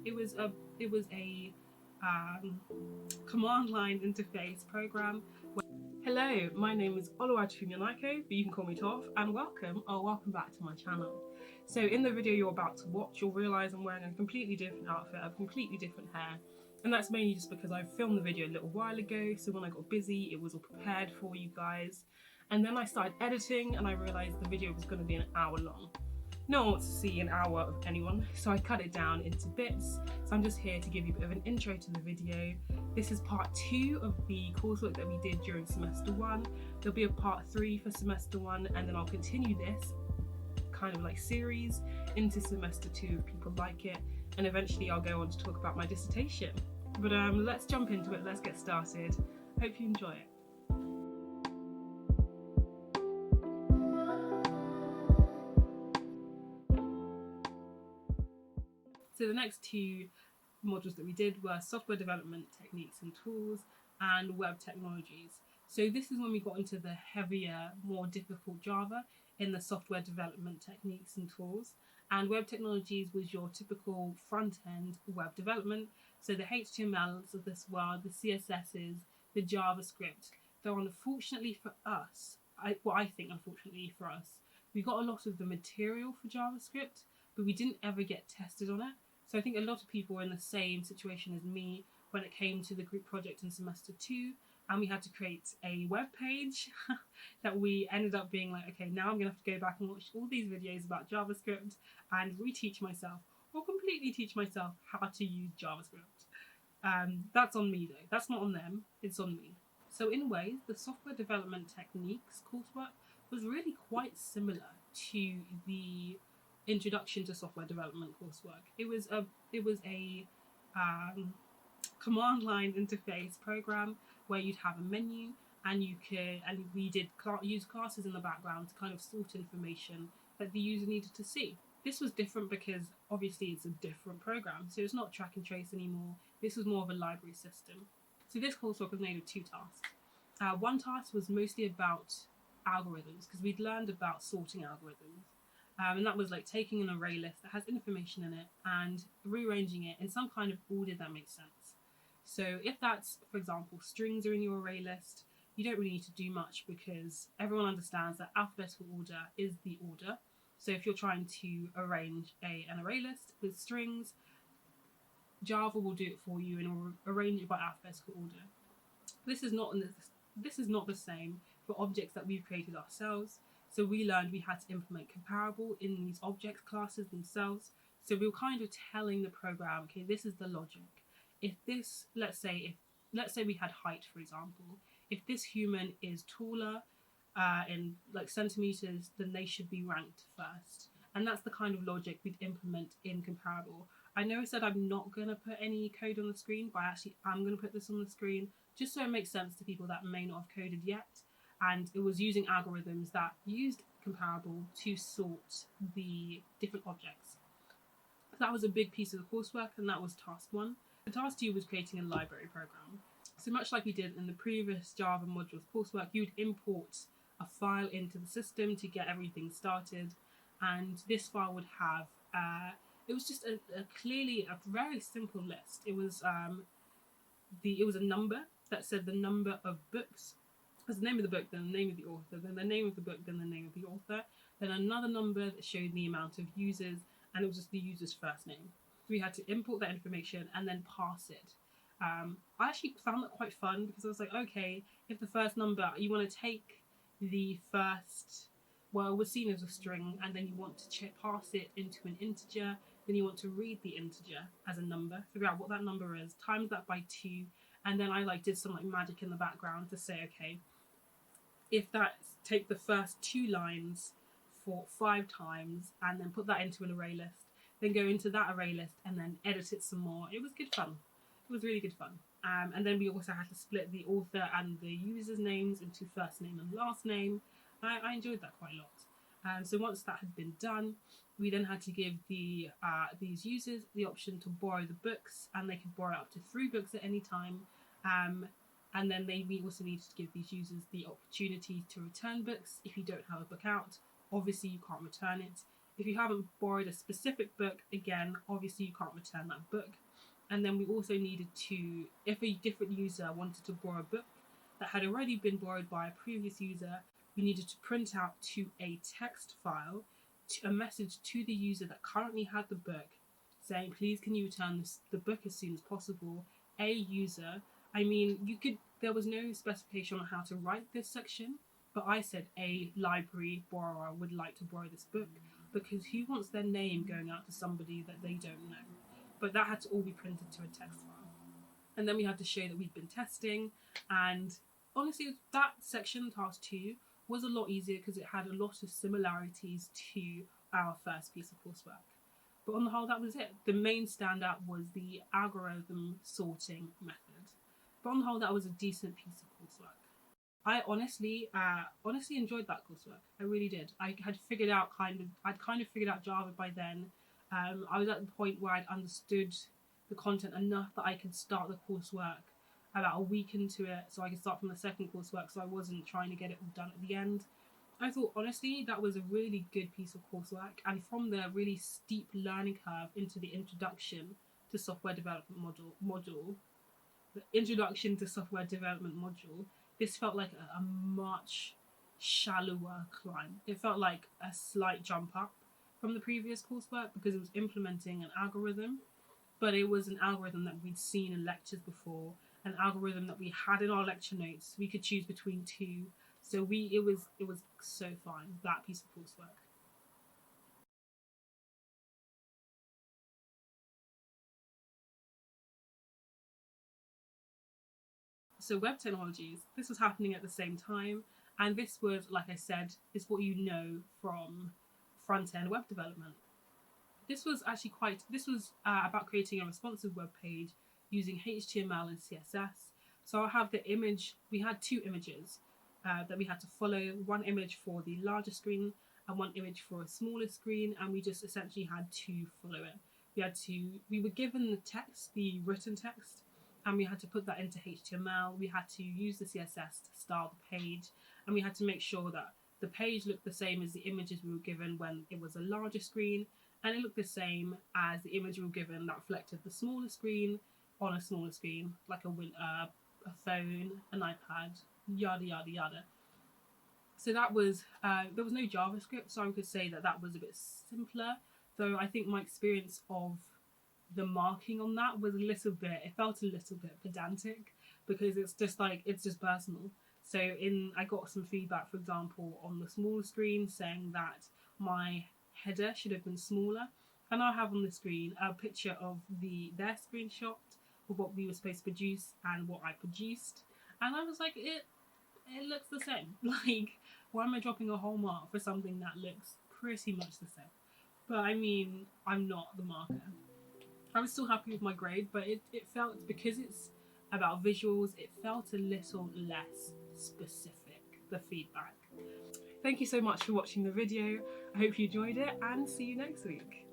It was a command line interface program. Hello, my name is Oluwatofunmi, but you can call me Tof, and welcome back to my channel. So in the video you're about to watch, you'll realise I'm wearing a completely different outfit, a completely different hair, and that's mainly just because I filmed the video a little while ago, so when I got busy it was all prepared for you guys, and then I started editing and I realised the video was going to be an hour long. No one wants to see an hour of anyone, so I cut it down into bits. So I'm just here to give you a bit of an intro to the video. This is part 2 of the coursework that we did during semester 1. There'll be a part 3 for semester 1, and then I'll continue this kind of like series into semester 2 if people like it, and eventually I'll go on to talk about my dissertation. But let's jump into it, let's get started. Hope you enjoy it. So the next 2 modules that we did were software development techniques and tools and web technologies. So this is when we got into the heavier, more difficult Java in the software development techniques and tools. And web technologies was your typical front-end web development. So the HTMLs of this world, the CSSs, the JavaScript. Though unfortunately for us, I think unfortunately for us, we got a lot of the material for JavaScript, but we didn't ever get tested on it. So I think a lot of people were in the same situation as me when it came to the group project in semester 2, and we had to create a web page that we ended up being like, okay, now I'm going to have to go back and watch all these videos about JavaScript and reteach myself, or completely teach myself how to use JavaScript. That's on me though, that's not on them, it's on me. So in ways, the software development techniques coursework was really quite similar to the introduction to software development coursework. It was a command line interface program where you'd have a menu and we did use classes in the background to kind of sort information that the user needed to see. This was different because obviously it's a different program, so it's not track and trace anymore. This was more of a library system. So this coursework was made of 2 tasks. One task was mostly about algorithms, because we'd learned about sorting algorithms. And that was like taking an array list that has information in it and rearranging it in some kind of order that makes sense. So if that's, for example, strings are in your array list, you don't really need to do much because everyone understands that alphabetical order is the order. So if you're trying to arrange an array list with strings, Java will do it for you and will arrange it by alphabetical order. This is not the same for objects that we've created ourselves. So we learned we had to implement comparable in these object classes themselves. So we were kind of telling the program, okay, this is the logic. If this, let's say we had height, for example, if this human is taller in like centimeters, then they should be ranked first. And that's the kind of logic we'd implement in comparable. I know I said I'm not going to put any code on the screen, but I actually am going to put this on the screen just so it makes sense to people that may not have coded yet. And it was using algorithms that used comparable to sort the different objects. That was a big piece of the coursework, and that was task 1. The task 2 was creating a library program. So much like we did in the previous Java modules coursework, you'd import a file into the system to get everything started, and this file would have it was just clearly a very simple list. It was a number that said the number of books. As the name of the book, then the name of the author, then the name of the book, then the name of the author, then another number that showed the amount of users, and it was just the user's first name. So we had to import that information and then pass it. I actually found that quite fun because I was like, okay, if the first number, you want to take the first, well, it was seen as a string, and then you want to pass it into an integer, then you want to read the integer as a number, figure out what that number is, times that by 2, and then I did some magic in the background to say, okay, if take the first 2 lines for 5 times and then put that into an array list, then go into that array list and then edit it some more. It was good fun. It was really good fun. And then we also had to split the author and the user's names into first name and last name. I enjoyed that quite a lot. So once that had been done, we then had to give these users the option to borrow the books, and they could borrow up to 3 books at any time. And then we also needed to give these users the opportunity to return books if you don't have a book out. Obviously, you can't return it If you haven't borrowed a specific book, again, obviously you can't return that book. And then we also needed to, if a different user wanted to borrow a book that had already been borrowed by a previous user, we needed to print out to a text file a message to the user that currently had the book saying, please can you return the book as soon as possible. A user, I mean, there was no specification on how to write this section, but I said a library borrower would like to borrow this book, because who wants their name going out to somebody that they don't know? But that had to all be printed to a text file. And then we had to show that we'd been testing, and honestly, that section, task 2, was a lot easier because it had a lot of similarities to our first piece of coursework. But on the whole, that was it. The main standout was the algorithm sorting method. But on the whole, that was a decent piece of coursework. I honestly enjoyed that coursework. I really did. I'd kind of figured out Java by then. I was at the point where I'd understood the content enough that I could start the coursework about a week into it, so I could start from the second coursework, so I wasn't trying to get it all done at the end. I thought, honestly, that was a really good piece of coursework, and from the really steep learning curve into the introduction to software development module, this felt like a much shallower climb. It felt like a slight jump up from the previous coursework because it was implementing an algorithm, but it was an algorithm that we'd seen in lectures before, an algorithm that we had in our lecture notes. We could choose between two, so it was so fun, that piece of coursework. So web technologies, this was happening at the same time, and this was, like I said, is what you know from front-end web development. This was about creating a responsive web page using HTML and CSS. So I have the image. We had 2 images that we had to follow, one image for the larger screen and one image for a smaller screen, and we just essentially had to follow it. We were given the text, the written text, and we had to put that into HTML. We had to use the CSS to style the page, and we had to make sure that the page looked the same as the images we were given when it was a larger screen, and it looked the same as the image we were given that reflected the smaller screen on a smaller screen, like a phone, an iPad, yada yada yada. So that was there was no JavaScript, so I could say that was a bit simpler, though I think my experience of the marking on that was it felt a little bit pedantic, because it's just personal. So I got some feedback, for example, on the smaller screen saying that my header should have been smaller, and I have on the screen a picture of their screenshot of what we were supposed to produce and what I produced, and I was like, it looks the same. Like, why am I dropping a whole mark for something that looks pretty much the same? But I mean, I'm not the marker. I was still happy with my grade, but it felt, because it's about visuals, it felt a little less specific, the feedback. Thank you so much for watching the video. I hope you enjoyed it, and see you next week.